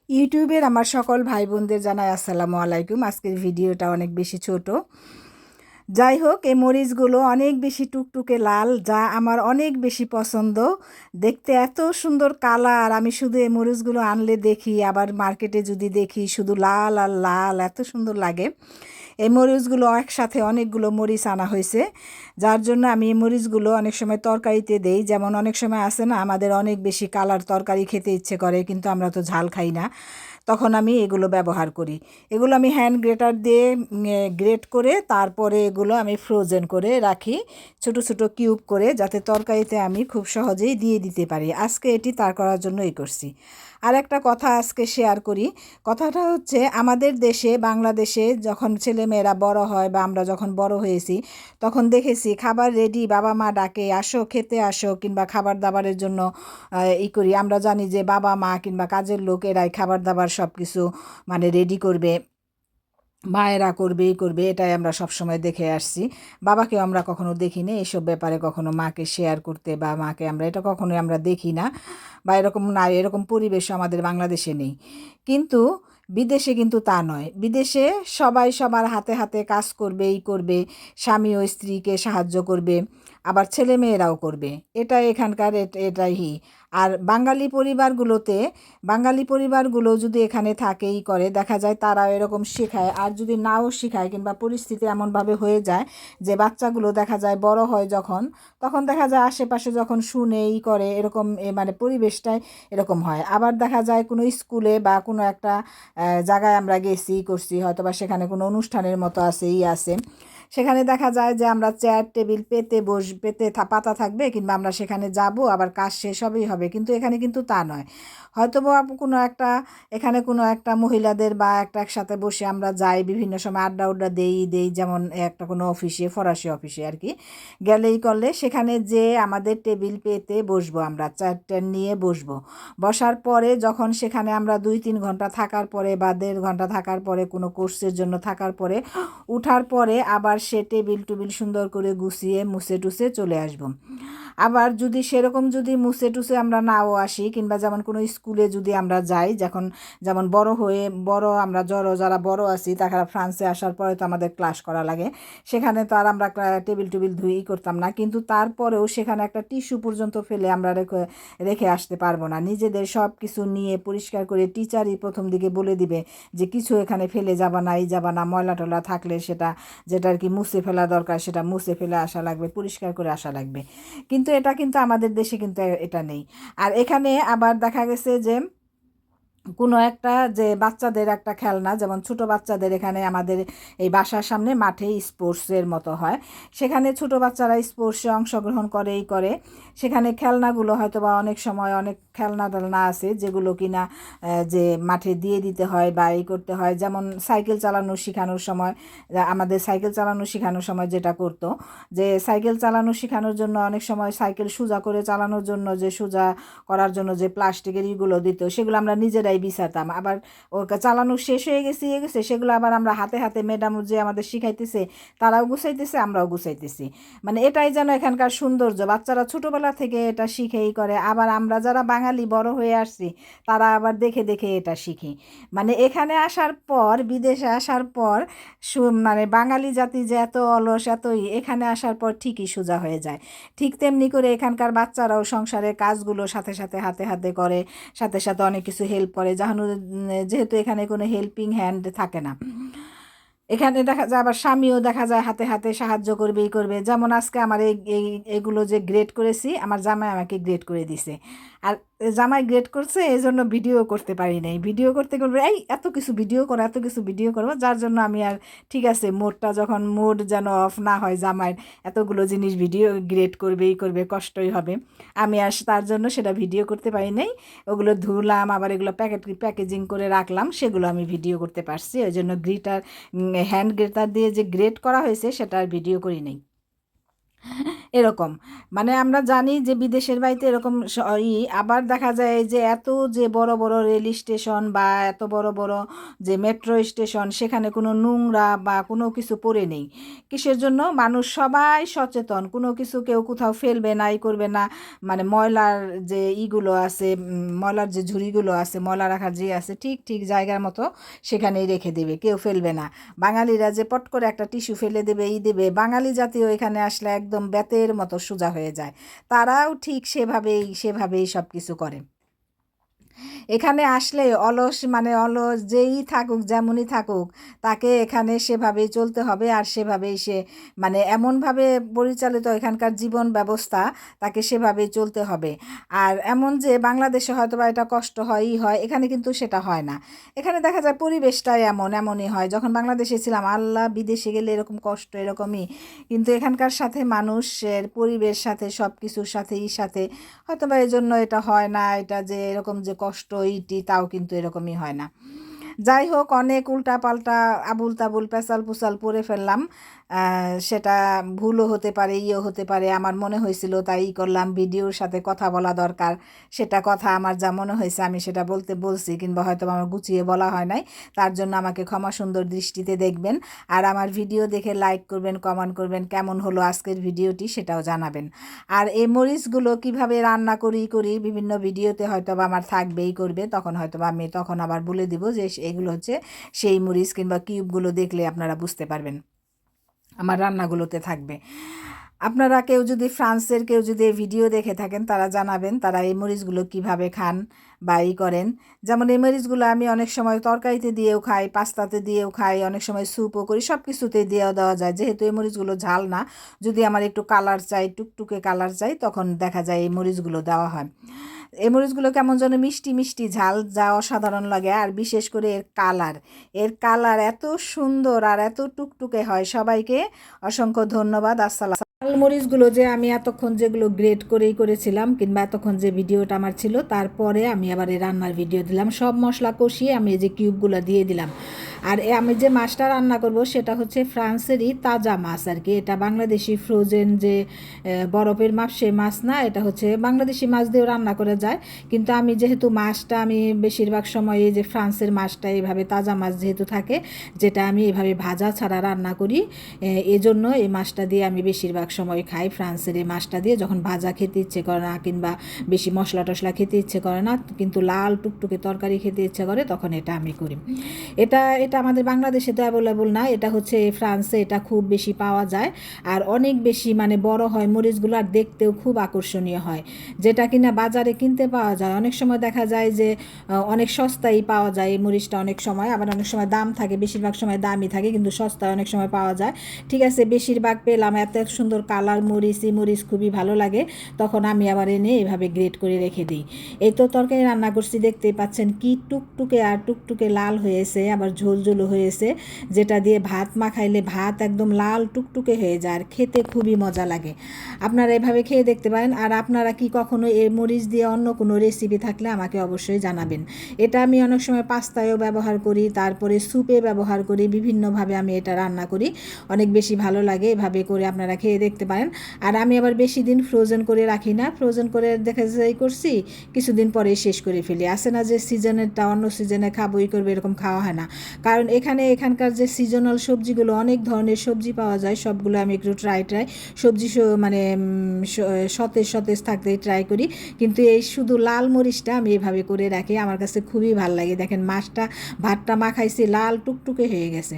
ইউটিউবের আমার সকল ভাই বোনদের জানাই আসসালামু আলাইকুম। আজকের ভিডিওটা অনেক বেশি ছোট। যাই হোক, এই মরিচগুলো অনেক বেশি টুকটুকে লাল, যা আমার অনেক বেশি পছন্দ। দেখতে এত সুন্দর কালার, আমি শুধু এই মরিচগুলো আনলে দেখি, আবার মার্কেটে যদি দেখি শুধু লাল আর লাল, এত সুন্দর লাগে। এই মরিচগুলো একসাথে অনেকগুলো মরিচ আনা হয়েছে, যার জন্য আমি এই মরিচগুলো অনেক সময় তরকারিতে দেই। যেমন অনেক সময় আছে না, আমাদের অনেক বেশি কালার তরকারি খেতে ইচ্ছে করে, কিন্তু আমরা তো ঝাল খাই না, তখন আমি এগুলো ব্যবহার করি। এগুলো আমি হ্যান্ড গ্রেটার দিয়ে গ্রেট করে তারপরে এগুলো আমি ফ্রোজেন করে রাখি, ছোট ছোট কিউব করে, যাতে তরকারিতে আমি খুব সহজেই দিয়ে দিতে পারি। আজকে এটি তার করার জন্যই করছি। আর একটা কথা আজকে শেয়ার করি। কথাটা হচ্ছে, আমাদের দেশে বাংলাদেশে যখন ছেলেমেয়েরা বড় হয় বা আমরা যখন বড় হয়েছি, তখন দেখেছি খাবার রেডি, বাবা মা ডাকে আসো খেতে আসো, কিংবা খাবার দাবারের জন্য করি। আমরা জানি যে বাবা মা কিংবা কাজের লোক এরাই খাবার দাবার সব কিছু মানে রেডি করবে, মায়েরা করবে এই করবে, এটাই আমরা সবসময় দেখে আসছি। বাবাকেও আমরা কখনো দেখিনি এসব ব্যাপারে কখনো মাকে শেয়ার করতে, বা মাকে আমরা এটা কখনোই আমরা দেখি না, বা এরকম না, এরকম পরিবেশও আমাদের বাংলাদেশে নেই। কিন্তু বিদেশে কিন্তু তা নয়। বিদেশে সবাই সবার হাতে হাতে কাজ করবে, এই করবে, স্বামী ও স্ত্রীকে সাহায্য করবে, আবার ছেলে মেয়েরাও করবে। এটা এখানকার এটাই। আর বাঙালি পরিবারগুলো যদি এখানে থাকেই করে, দেখা যায় তারা এরকম শেখায়। আর যদি নাও শেখায়, কিংবা পরিস্থিতি এমনভাবে হয়ে যায় যে বাচ্চাগুলো দেখা যায় বড় হয় যখন, তখন দেখা যায় আশেপাশে যখন শুনে করে এরকম মানে পরিবেশটাই এরকম হয়। আবার দেখা যায় কোনো স্কুলে বা কোনো একটা জায়গায় আমরা গেছি করছি, হয়তো বা সেখানে কোনো অনুষ্ঠানের মতো আছে আছে, সেখানে দেখা যায় যে আমরা চেয়ার টেবিল পেতে পাতা থাকবে, কিংবা আমরা সেখানে যাব, আবার কাজ শেষ হবেই হবে। কিন্তু এখানে কিন্তু তা নয়। হয়তো বা কোনো একটা, এখানে কোনো একটা মহিলাদের বা একসাথে বসে আমরা যাই, বিভিন্ন সময় আড্ডা উড্ডা দেই, যেমন একটা কোনো অফিসে, ফরাসি অফিসে আর কি গেলেই করলে, সেখানে যে আমাদের টেবিল পেতে বসবো, আমরা চেয়ার নিয়ে বসবো। বসার পরে যখন সেখানে আমরা 2-3 ঘন্টা থাকার পরে বা 1.5 ঘন্টা থাকার পরে, কোনো কোর্সের জন্য থাকার পরে উঠার পরে, আবার সে টেবিল টুবিল সুন্দর করে গুছিয়ে মুছে টুছে চলে আসবো। আবার যদি সেরকম যদি মুছে টুছে আমরা নাও আসি, কিংবা যেমন কোনো স্কুলে যদি আমরা যাই, যেমন আমরা যারা বড় আছি, তারা ফ্রান্সে আসার পরে তো আমাদের ক্লাস করা লাগে, সেখানে তো আর আমরা টেবিল টুবিল ধুই করতাম না। কিন্তু তারপরেও সেখানে একটা টিস্যু পর্যন্ত ফেলে আমরা রেখে আসতে পারবো না। নিজেদের সব কিছু নিয়ে পরিষ্কার করে, টিচারই প্রথম দিকে বলে দিবে যে কিছু এখানে ফেলে যাবা না, যাবা না, ময়লা টলা থাকলে যেটা আর কি মুছে ফেলা দরকার, সেটা মুছে ফেলে আসা লাগবে, পরিষ্কার করে আসা লাগবে। কিন্তু এটা কিন্তু আমাদের দেশে কিন্তু এটা নেই। আর এখানে আবার দেখা গেছে যে কোনো একটা যে বাচ্চাদের একটা খেলনা, যেমন ছোট বাচ্চাদের এখানে আমাদের এই বাসার সামনে মাঠে স্পোর্টসের মতো হয়, সেখানে ছোট বাচ্চারা স্পোর্টসে অংশগ্রহণ করে। সেখানে খেলনাগুলো হয়তো বা অনেক সময় অনেক খেলনা টেলনা আছে যেগুলো কিনা যে মাঠে দিয়ে দিতে হয় বা করতে হয়। যেমন সাইকেল চালানো শেখানোর সময়, আমাদের সাইকেল চালানো শেখানোর সময় যেটা করতো, যে সাইকেল চালানো শেখানোর জন্য অনেক সময় সাইকেল সোজা করে চালানোর জন্য, যে সোজা করার জন্য যে প্লাস্টিকের ইগুলো দিত, সেগুলো আমরা নিজেরাই বিছাতাম। আবার ওকে চালানো শেষ হয়ে গেছে, সেগুলো আবার আমরা হাতে হাতে, ম্যাডাম যে আমাদের শিখাইতেছে তারাও গুছাইতেছে, আমরাও গুছাইতেছি। মানে এটাই যেন এখানকার সৌন্দর্য। বাচ্চারা ছোটোবেলা থেকে এটা শিখেই করে। আবার আমরা যারা বাঙালি বড় হয়ে আসছি, তারা আবার দেখে দেখে এটা শিখি। মানে এখানে আসার পর, বিদেশে আসার পর মানে বাঙালি জাতি যে এত অলস, এখানে আসার পর ঠিকই সোজা হয়ে যায়। ঠিক তেমনি করে এখানকার বাচ্চারাও সংসারের কাজগুলো সাথে সাথে হাতে হাতে করে, সাথে সাথে অনেক কিছু হেল্প করে, যেহেতু এখানে কোনো হেল্পিং হ্যান্ড থাকে না। এখানে দেখা যায় আবার স্বামীও দেখা যায় হাতে হাতে সাহায্য করবে। যেমন আজকে আমার এগুলো যে গ্রেড করেছি, আমার জামাই আমাকে গ্রেড করে দিছে। আর জামাই গ্রেড করছে, এই জন্য ভিডিও করতে পারি নাই। ভিডিও করতে এত কিছু ভিডিও করবো, যার জন্য আমি আর, ঠিক আছে, মোড যেন অফ না হয়, জামাইয়ের এতগুলো জিনিস ভিডিও গ্রেড করবে, কষ্টই হবে। আমি আর তার জন্য সেটা ভিডিও করতে পারি নাই। ওগুলো ধুলাম, আবার এগুলো প্যাকেজিং করে রাখলাম, সেগুলো আমি ভিডিও করতে পারছি। ওই জন্য হ্যান্ড গ্রেটার দিয়ে যে গ্রেট করা হয়েছে সেটা আর ভিডিও করি নাই। এরকম মানে আমরা জানি যে বিদেশের বাড়িতে এরকম আবার দেখা যায় যে এত যে বড় বড় রেল স্টেশন বা এত বড় বড় যে মেট্রো স্টেশন সেখানে কোনো নোংরা বা কোনো কিছু পড়ে নেই। কিসের জন্য? মানুষ সবাই সচেতন, কোনো কিছু কেউ কোথাও ফেলবে না, করবে না। মানে ময়লার যে ইগুলো আছে, ময়লার যে ঝুড়িগুলো আছে, ময়লা রাখার যে আছে, ঠিক ঠিক জায়গার মতো সেখানেই রেখে দেবে, কেউ ফেলবে না। বাঙালিরা যে পট করে একটা টিস্যু ফেলে দেবে, দেবে, বাঙালি জাতীয় এখানে আসলে একদম বেতের মতো সোজা হয়ে যায়। তারাও ঠিক সেভাবেই সেভাবেই সব কিছু করে। এখানে আসলে অলস মানে অলস যেই থাকুক যেমনই থাকুক, তাকে এখানে সেভাবেই চলতে হবে, আর সেভাবেই সে মানে এমনভাবে পরিচালিত এখানকার জীবন ব্যবস্থা, তাকে সেভাবেই চলতে হবে। আর এমন যে বাংলাদেশে হয়তো বা এটা কষ্ট হয়ই হয়, এখানে কিন্তু সেটা হয় না। এখানে দেখা যায় পরিবেশটাই এমনই হয়। যখন বাংলাদেশে ছিলাম, আল্লাহ, বিদেশে গেলে এরকম কষ্ট এরকমই, কিন্তু এখানকার সাথে মানুষের পরিবেশ সাথে সব কিছুর সাথে হয়তো বা এই জন্য এটা হয় না, এটা যে এরকম যে কষ্ট ইটি তাও কিন্তু এরকমই হয় না। যাই হোক, অনেক উল্টাপাল্টা আবুল তাবুল পেঁচাল পুচাল পরে ফেললাম। সেটা ভুলও হতে পারে, হতে পারে। আমার মনে হয়েছিল তাই করলাম, ভিডিওর সাথে কথা বলা দরকার, সেটা কথা আমার যা মনে হয়েছে আমি সেটা বলছি, কিংবা হয়তো আমার গুছিয়ে বলা হয় নাই। তার জন্য আমাকে ক্ষমা সুন্দর দৃষ্টিতে দেখবেন। আর আমার ভিডিও দেখে লাইক করবেন, কমেন্ট করবেন, কেমন হলো আজকের ভিডিওটি সেটাও জানাবেন। আর এই মরিচগুলো কিভাবে রান্না করি বিভিন্ন ভিডিওতে হয়তো বা আমার থাকবেই, করবে, তখন হয়তো বা আমি তখন আবার বলে দিব যে এগুলো হচ্ছে সেই মরিচ, কিংবা কিউবগুলো দেখলে আপনারা বুঝতে পারবেন, আমার রান্নাগুলোতে থাকবে। আপনারা কেউ যদি এই ভিডিও দেখে থাকেন, তারা জানাবেন তারা এই মরিচগুলো কিভাবে খান বা করেন। যেমন এই মরিচগুলো আমি অনেক সময় তরকারিতে দিয়েও খাই, পাস্তাতে দিয়েও খাই, অনেক সময় স্যুপও করি, সব কিছুতে দিয়েও দেওয়া যায়। যেহেতু এই মরিচগুলো ঝাল না, যদি আমার একটু কালার চাই, টুকটুকে কালার চাই, তখন দেখা যায় এই মরিচগুলো দেওয়া হয়। এই মরিচগুলো কেমন যেন মিষ্টি মিষ্টি ঝাল, যা অসাধারণ লাগে। আর বিশেষ করে এর কালার এত সুন্দর আর এত টুকটুকে হয়। সবাইকে অসংখ্য ধন্যবাদ। আসসালাম। লাল মরিচগুলো যে আমি এতক্ষণ যেগুলো গ্রেট করেছিলাম, কিংবা এতক্ষণ যে ভিডিওটা আমার ছিল, তারপরে আমি আবার এই রান্নার ভিডিও দিলাম, সব মশলা কষিয়ে আমি এই যে কিউবগুলো দিয়ে দিলাম। আর আমি যে মাছটা রান্না করব সেটা হচ্ছে ফ্রান্সেরই তাজা মাছ আর কি। এটা বাংলাদেশি ফ্রোজেন যে বরফের মাছ, সে মাছ না, এটা হচ্ছে বাংলাদেশি মাছ দিয়েও রান্না করা যায়। কিন্তু আমি যেহেতু মাছটা আমি বেশিরভাগ সময় এই যে ফ্রান্সের মাছটা এইভাবে তাজা মাছ যেহেতু থাকে, যেটা আমি এভাবে ভাজা ছাড়া রান্না করি, এজন্য এই মাছটা দিয়ে আমি বেশিরভাগ সময় খাই। ফ্রান্সের এই মাছটা দিয়ে যখন ভাজা খেতে ইচ্ছে করে না, কিংবা বেশি মশলা টশলা খেতে ইচ্ছে করে না, কিন্তু লাল টুকটুকে তরকারি খেতে ইচ্ছে করে, তখন এটা আমি করি। এটা এটা আমাদের বাংলাদেশে তো অ্যাভেলেবল না, এটা হচ্ছে ফ্রান্সে এটা খুব বেশি পাওয়া যায়। আর অনেক বেশি মানে বড় হয় মরিচগুলো, আর দেখতেও খুব আকর্ষণীয় হয়। যেটা কিনা বাজারে কিনতে পাওয়া যায়, অনেক সময় দেখা যায় যে অনেক সস্তায় পাওয়া যায় এই মরিচটা, অনেক সময় আবার অনেক সময় দাম থাকে, বেশিরভাগ সময় দামই থাকে, কিন্তু সস্তায় অনেক সময় পাওয়া যায়। ঠিক আছে, বেশিরভাগ পেলাম, এত সুন্দর কালার মরিচ, এই মরিচ খুবই ভালো লাগে, তখন আমি আবার এনে এভাবে গ্রেট করে রেখে দিই। এই তো তরকারি রান্না করছি, দেখতেই পাচ্ছেন কি টুকটুকে আর টুকটুকে লাল হয়েছে, আবার ঝোলঝোলও হয়েছে, যেটা দিয়ে ভাত মাখাইলে ভাত একদম লাল টুকটুকে হয়ে যায়, আর খেতে খুবই মজা লাগে। আপনারা এভাবে খেয়ে দেখতে পারেন। আর আপনারা কি কখনো এই মরিচ দিয়ে অন্য কোনো রেসিপি থাকলে আমাকে অবশ্যই জানাবেন। এটা আমি অনেক সময় পাস্তায়ও ব্যবহার করি, তারপরে স্যুপে ব্যবহার করি, বিভিন্নভাবে আমি এটা রান্না করি, অনেক বেশি ভালো লাগে। এভাবে করে আপনারা খেয়ে দেখতে পারেন। আর আমি আবার বেশি দিন ফ্রোজেন করে রাখি না, ফ্রোজেন করে দেখা যায় করছি, কিছুদিন পরে শেষ করে ফেলি। আসে না যে সিজনেরটা অন্য সিজনে খাবোই করবে, এরকম খাওয়া হয় না। কারণ এখানকার যে সিজনাল সবজিগুলো, অনেক ধরনের সবজি পাওয়া যায়, সবগুলো আমি একটু ট্রাই সবজি মানে সতেজ থাকতেই ট্রাই করি। কিন্তু এই শুধু লাল মরিচটা আমি এভাবে করে রাখি, আমার কাছে খুবই ভালো লাগে। দেখেন মাছটা, ভাতটা মাখাইছি, লাল টুকটুকে হয়ে গেছে।